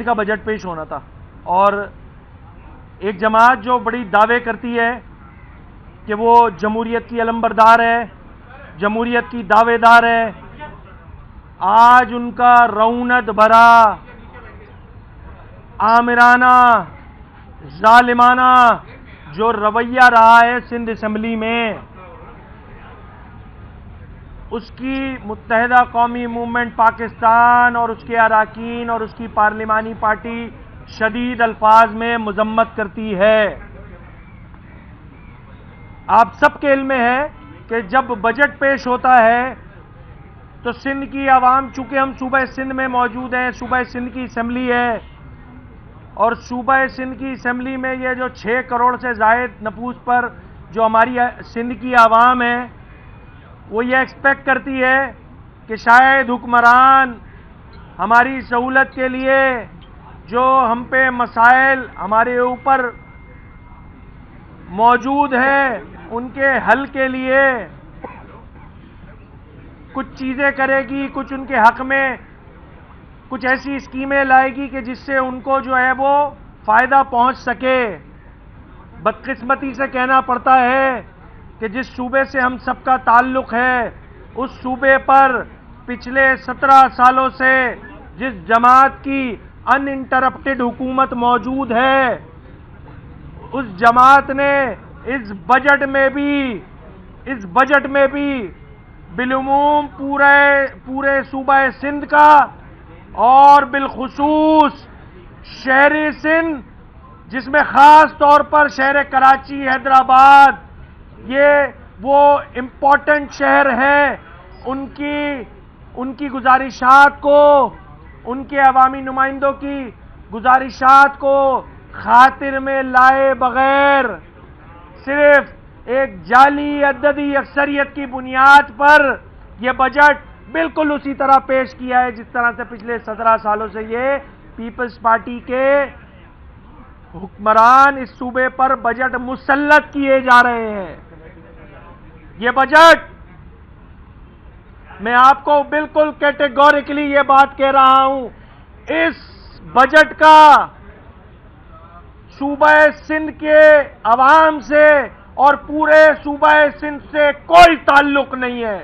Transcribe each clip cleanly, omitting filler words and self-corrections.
کا بجٹ پیش ہونا تھا، اور ایک جماعت جو بڑی دعوے کرتی ہے کہ وہ جمہوریت کی علمبردار ہے، جمہوریت کی دعوے دار ہے، آج ان کا رعونت بھرا آمرانہ ظالمانہ جو رویہ رہا ہے سندھ اسمبلی میں، اس کی متحدہ قومی موومنٹ پاکستان اور اس کے اراکین اور اس کی پارلیمانی پارٹی شدید الفاظ میں مذمت کرتی ہے۔ آپ سب کے علم میں ہے کہ جب بجٹ پیش ہوتا ہے تو سندھ کی عوام، چونکہ ہم صوبہ سندھ میں موجود ہیں، صوبہ سندھ کی اسمبلی ہے، اور صوبہ سندھ کی اسمبلی میں یہ جو 6 کروڑ سے زائد نفوس پر جو ہماری سندھ کی عوام ہے، وہ یہ ایکسپیکٹ کرتی ہے کہ شاید حکمران ہماری سہولت کے لیے جو ہم پہ مسائل ہمارے اوپر موجود ہیں ان کے حل کے لیے کچھ چیزیں کرے گی، کچھ ان کے حق میں کچھ ایسی اسکیمیں لائے گی کہ جس سے ان کو جو ہے وہ فائدہ پہنچ سکے۔ بدقسمتی سے کہنا پڑتا ہے کہ جس صوبے سے ہم سب کا تعلق ہے، اس صوبے پر پچھلے 17 سالوں سے جس جماعت کی ان انٹرپٹڈ حکومت موجود ہے، اس جماعت نے اس بجٹ میں بھی بالعموم پورے صوبہ سندھ کا اور بالخصوص شہری سندھ، جس میں خاص طور پر شہر کراچی، حیدرآباد، یہ وہ امپورٹنٹ شہر ہیں، ان کی گزارشات کو، ان کے عوامی نمائندوں کی گزارشات کو خاطر میں لائے بغیر صرف ایک جعلی عددی اکثریت کی بنیاد پر یہ بجٹ بالکل اسی طرح پیش کیا ہے جس طرح سے پچھلے 17 سالوں سے یہ پیپلز پارٹی کے حکمران اس صوبے پر بجٹ مسلط کیے جا رہے ہیں۔ یہ بجٹ، میں آپ کو بالکل کیٹیگوریکلی یہ بات کہہ رہا ہوں، اس بجٹ کا صوبہ سندھ کے عوام سے اور پورے صوبہ سندھ سے کوئی تعلق نہیں ہے۔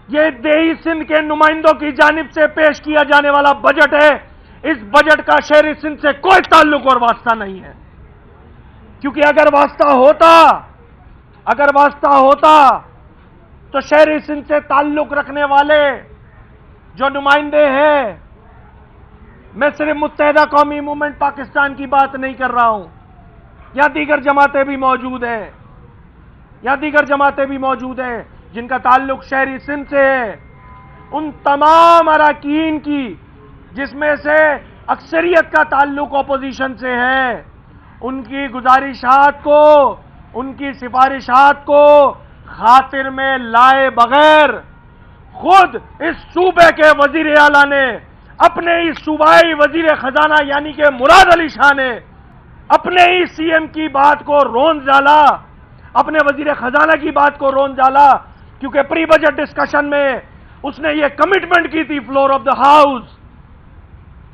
یہ دیہی سندھ کے نمائندوں کی جانب سے پیش کیا جانے والا بجٹ ہے، اس بجٹ کا شہری سندھ سے کوئی تعلق اور واسطہ نہیں ہے، کیونکہ اگر واسطہ ہوتا تو شہری سندھ سے تعلق رکھنے والے جو نمائندے ہیں، میں صرف متحدہ قومی موومنٹ پاکستان کی بات نہیں کر رہا ہوں، یا دیگر جماعتیں بھی موجود ہیں جن کا تعلق شہری سندھ سے ہے، ان تمام اراکین کی، جس میں سے اکثریت کا تعلق اپوزیشن سے ہے، ان کی گزارشات کو، ان کی سفارشات کو خاطر میں لائے بغیر خود اس صوبے کے وزیر اعلیٰ نے اپنے ہی صوبائی وزیر خزانہ یعنی کہ مراد علی شاہ نے اپنے ہی سی ایم کی بات کو رون ڈالا، اپنے وزیر خزانہ کی بات کو رون ڈالا، کیونکہ پری بجٹ ڈسکشن میں اس نے یہ کمٹمنٹ کی تھی، فلور آف دا ہاؤس،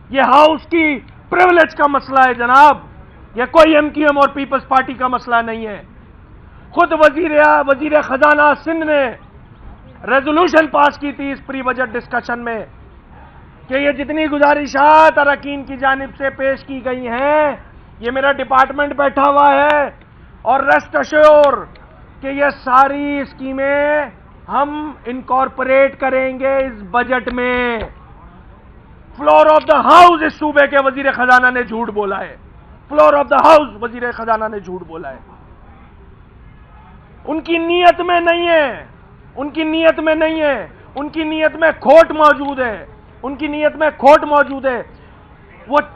یہ ہاؤس کی پریولیج کا مسئلہ ہے جناب، یہ کوئی ایم کیو ایم اور پیپلز پارٹی کا مسئلہ نہیں ہے۔ خود وزیر خزانہ سندھ نے ریزولوشن پاس کی تھی اس پری بجٹ ڈسکشن میں کہ یہ جتنی گزارشات اراکین کی جانب سے پیش کی گئی ہیں، یہ میرا ڈپارٹمنٹ بیٹھا ہوا ہے، اور ریسٹ ایشور کہ یہ ساری اسکیمیں ہم انکارپوریٹ کریں گے اس بجٹ میں۔ فلور آف دا ہاؤس اس صوبے کے وزیر خزانہ نے جھوٹ بولا ہے، فلور آف دا ہاؤس وزیر خزانہ نے جھوٹ بولا ہے۔ ان کی نیت میں نہیں ہے، ان کی نیت میں کھوٹ موجود ہے،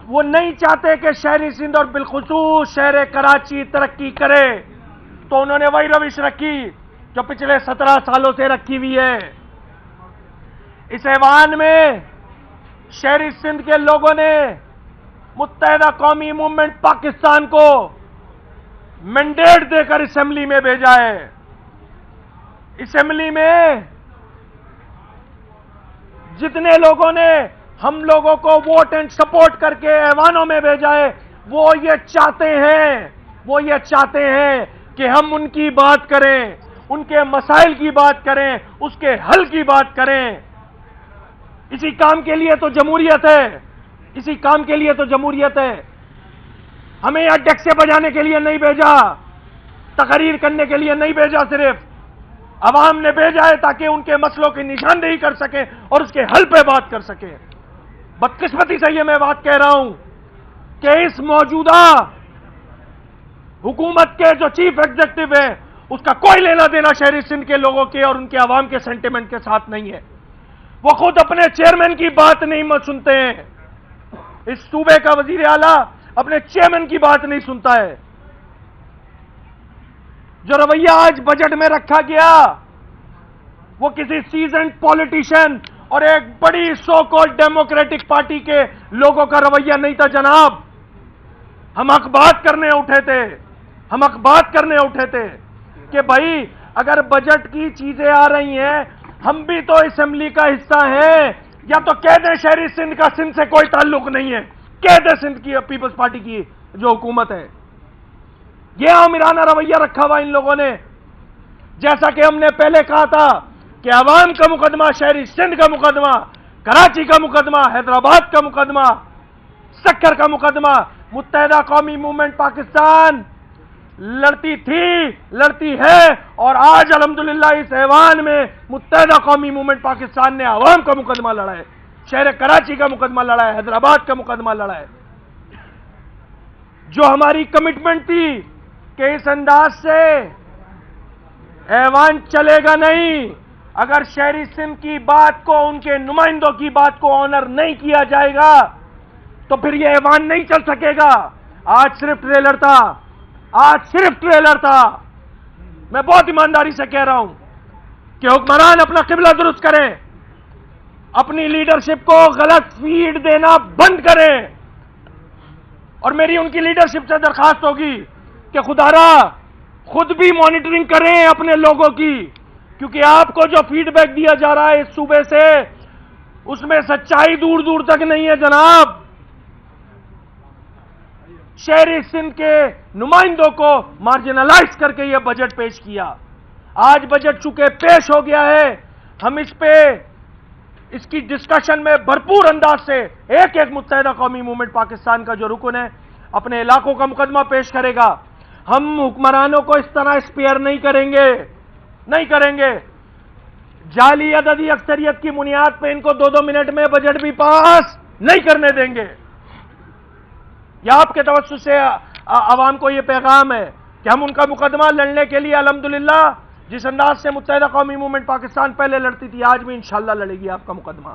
وہ نہیں چاہتے کہ شہری سندھ اور بالخصوص شہر کراچی ترقی کرے، تو انہوں نے وہی روش رکھی جو پچھلے 17 سالوں سے رکھی ہوئی ہے۔ اس ایوان میں شہری سندھ کے لوگوں نے متحدہ قومی موومنٹ پاکستان کو مینڈیٹ دے کر اسمبلی میں بھیجا ہے۔ اسمبلی میں جتنے لوگوں نے ہم لوگوں کو ووٹ اینڈ سپورٹ کر کے ایوانوں میں بھیجا ہے، وہ یہ چاہتے ہیں کہ ہم ان کی بات کریں، ان کے مسائل کی بات کریں، اس کے حل کی بات کریں۔ اسی کام کے لیے تو جمہوریت ہے، ہمیں یہاں ڈیکسے بجانے کے لیے نہیں بھیجا، تقریر کرنے کے لیے نہیں بھیجا، صرف عوام نے بھیجا ہے تاکہ ان کے مسئلوں کی نشاندہی کر سکیں اور اس کے حل پہ بات کر سکیں۔ بدقسمتی سے یہ میں بات کہہ رہا ہوں کہ اس موجودہ حکومت کے جو چیف ایگزیکٹو ہے، اس کا کوئی لینا دینا شہری سندھ کے لوگوں کے اور ان کے عوام کے سینٹیمنٹ کے ساتھ نہیں ہے۔ وہ خود اپنے چیئرمین کی بات نہیں سنتے ہیں، اس صوبے کا وزیر اعلیٰ اپنے چیئرمین کی بات نہیں سنتا ہے۔ جو رویہ آج بجٹ میں رکھا گیا وہ کسی سیزنڈ پولیٹیشین اور ایک بڑی سو کال ڈیموکریٹک پارٹی کے لوگوں کا رویہ نہیں تھا جناب۔ ہم حق بات کرنے اٹھے تھے کہ بھائی اگر بجٹ کی چیزیں آ رہی ہیں، ہم بھی تو اسمبلی کا حصہ ہیں، یا تو کہہ دیں شہری سندھ کا سندھ سے کوئی تعلق نہیں ہے، کہہ دیں سندھ کی پیپلز پارٹی کی جو حکومت ہے۔ یہ آمرانہ رویہ رکھا ہوا ان لوگوں نے، جیسا کہ ہم نے پہلے کہا تھا کہ عوام کا مقدمہ، شہری سندھ کا مقدمہ، کراچی کا مقدمہ، حیدرآباد کا مقدمہ، سکر کا مقدمہ، متحدہ قومی موومنٹ پاکستان لڑتی تھی، لڑتی ہے، اور آج الحمدللہ اس ایوان میں متحدہ قومی موومنٹ پاکستان نے عوام کا مقدمہ لڑا ہے، شہر کراچی کا مقدمہ لڑا ہے، حیدرآباد کا مقدمہ لڑا ہے۔ جو ہماری کمٹمنٹ تھی کہ اس انداز سے ایوان چلے گا نہیں، اگر شہری سندھ کی بات کو، ان کے نمائندوں کی بات کو آنر نہیں کیا جائے گا تو پھر یہ ایوان نہیں چل سکے گا۔ آج صرف ٹریلر تھا۔ میں بہت ایمانداری سے کہہ رہا ہوں کہ حکمران اپنا قبلہ درست کریں، اپنی لیڈرشپ کو غلط فیڈ دینا بند کریں، اور میری ان کی لیڈرشپ سے درخواست ہوگی کہ خدارا خود بھی مانیٹرنگ کریں اپنے لوگوں کی، کیونکہ آپ کو جو فیڈ بیک دیا جا رہا ہے اس صوبے سے، اس میں سچائی دور دور تک نہیں ہے جناب۔ شہری سندھ کے نمائندوں کو مارجنلائز کر کے یہ بجٹ پیش کیا۔ آج بجٹ چونکہ پیش ہو گیا ہے، ہم اس کی ڈسکشن میں بھرپور انداز سے ایک متحدہ قومی موومنٹ پاکستان کا جو رکن ہے اپنے علاقوں کا مقدمہ پیش کرے گا۔ ہم حکمرانوں کو اس طرح اسپیئر نہیں کریں گے۔ جعلی عددی اکثریت کی بنیاد پہ ان کو 2 منٹ میں بجٹ بھی پاس نہیں کرنے دیں گے۔ یا آپ کے توسط سے عوام کو یہ پیغام ہے کہ ہم ان کا مقدمہ لڑنے کے لیے الحمدللہ جس انداز سے متحدہ قومی موومنٹ پاکستان پہلے لڑتی تھی، آج بھی انشاءاللہ لڑے گی آپ کا مقدمہ۔